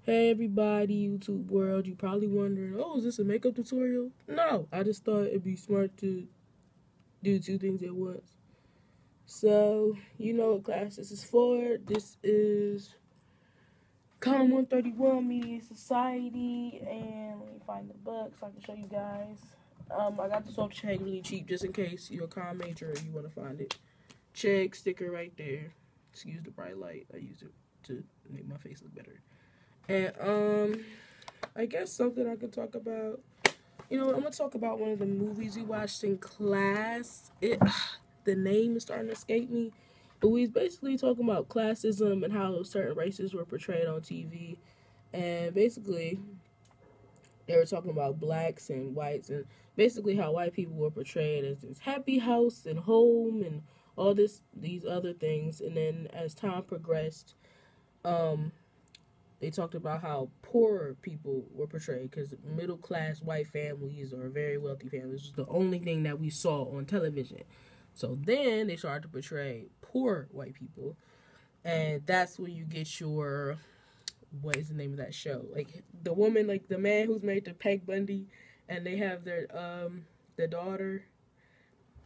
Hey everybody, YouTube world, you probably wondering, oh, is this a makeup tutorial? No, I just thought it'd be smart to do two things at once. So, you know what class this is for. This is Comm 131 Media Society, and let me find the book so I can show you guys. I got this off Check really cheap just in case you're a comm major or you want to find it. Check sticker right there. Excuse the bright light. I used it to make my face look better. And I guess something I could talk about. You know, I'm gonna talk about one of the movies we watched in class. The name is starting to escape me, but we was basically talking about classism and how certain races were portrayed on TV, and basically they were talking about blacks and whites, and basically how white people were portrayed as this happy house and home and all these other things, and then as time progressed, um, they talked about how poor people were portrayed because middle class white families or very wealthy families was the only thing that we saw on television. So then they started to portray poor white people, and that's where you get your, what is the name of that show? Like the woman, like the man who's married to Peg Bundy, and they have their daughter,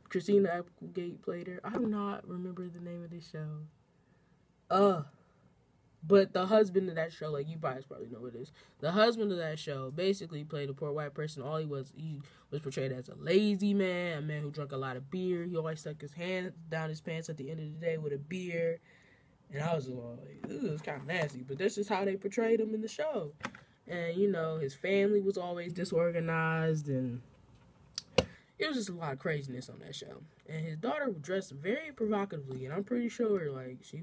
Christina Applegate played her. I do not remember the name of this show. Uh, But the husband of that show, like you guys probably know what it is. The husband of that show basically played a poor white person. He was portrayed as a lazy man, a man who drank a lot of beer. He always stuck his hand down his pants at the end of the day with a beer. And I was like, this is kind of nasty. But this is how they portrayed him in the show. And, you know, his family was always disorganized, and it was just a lot of craziness on that show. And his daughter was dressed very provocatively, and I'm pretty sure like she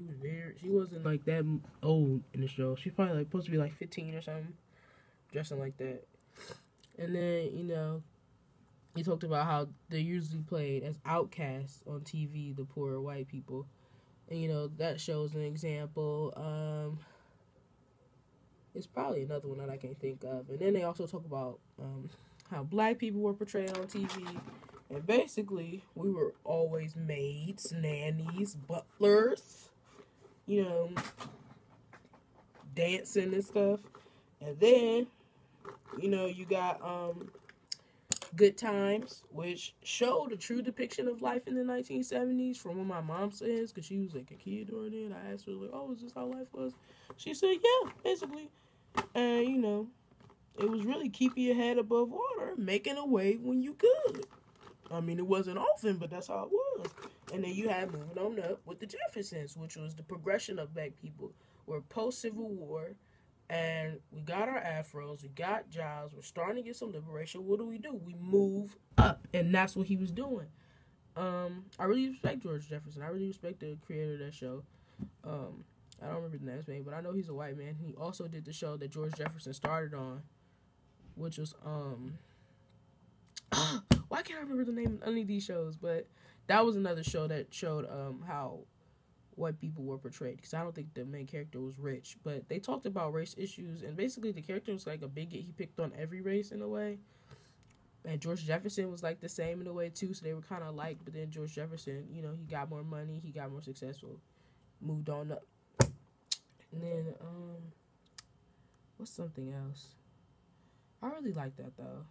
wasn't like that old in the show. She's probably like supposed to be like 15 or something, dressing like that. And then he talked about how they're usually played as outcasts on TV, the poor white people, and that shows an example. It's probably another one that I can't think of. And then they also talk about how black people were portrayed on TV. And basically, we were always maids, nannies, butlers, you know, dancing and stuff. And then, you got Good Times, which showed a true depiction of life in the 1970s from what my mom says, because she was like a kid during it. I asked her, like, oh, is this how life was? She said, yeah, basically. And, it was really keeping your head above water, making a wave when you could. I mean, it wasn't often, but that's how it was. And then you had moving on up with the Jeffersons, which was the progression of black people. We're post-Civil War, and we got our afros, we got jobs, we're starting to get some liberation. What do? We move up, and that's what he was doing. I really respect George Jefferson. I really respect the creator of that show. I don't remember the last name, but I know he's a white man. He also did the show that George Jefferson started on, which was why can't I remember the name of any of these shows? But that was another show that showed how white people were portrayed, because I don't think the main character was rich, but they talked about race issues, and basically the character was like a bigot. He picked on every race in a way, and George Jefferson was like the same in a way too, so they were kind of alike. But then George Jefferson, he got more money, he got more successful, moved on up. And then what's something else? I really like that though.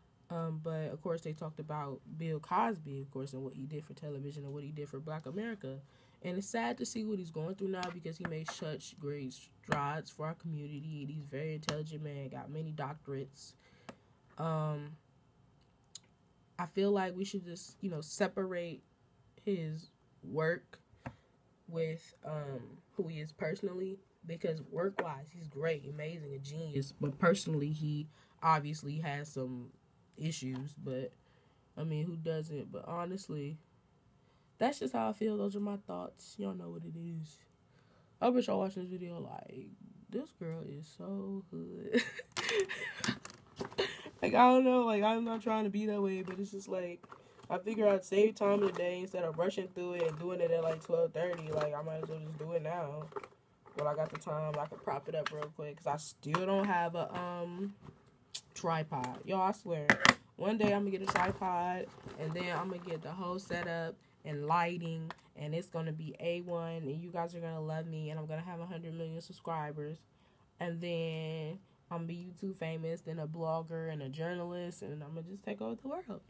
But of course they talked about Bill Cosby, of course, and what he did for television and what he did for Black America. And it's sad to see what he's going through now, because he made such great strides for our community. And he's a very intelligent man, got many doctorates. I feel like we should just, separate his work with who he is personally, because work-wise, he's great, amazing, a genius. But personally, he obviously has some issues. But, I mean, who doesn't? But honestly, that's just how I feel. Those are my thoughts. Y'all know what it is. I bet y'all watching this video like, this girl is so hood. Like, I don't know. Like, I'm not trying to be that way, but it's just like, I figure I'd save time in the day instead of rushing through it and doing it at like 12:30. Like, I might as well just do it now. When I got the time, I can prop it up real quick, because I still don't have a tripod. Y'all, I swear, one day I'm gonna get a tripod, and then I'm gonna get the whole setup and lighting, and it's gonna be A1, and you guys are gonna love me, and I'm gonna have 100 million subscribers. And then I'm gonna be YouTube famous, then a blogger and a journalist, and I'm gonna just take over the world.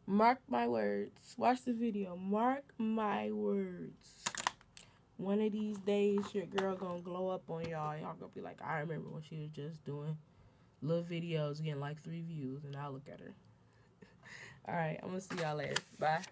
Mark my words. Watch the video. Mark my words. One of these days, your girl gonna glow up on y'all. Y'all gonna be like, I remember when she was just doing little videos getting like 3 views, and I'll look at her. Alright, I'm gonna see y'all later. Bye.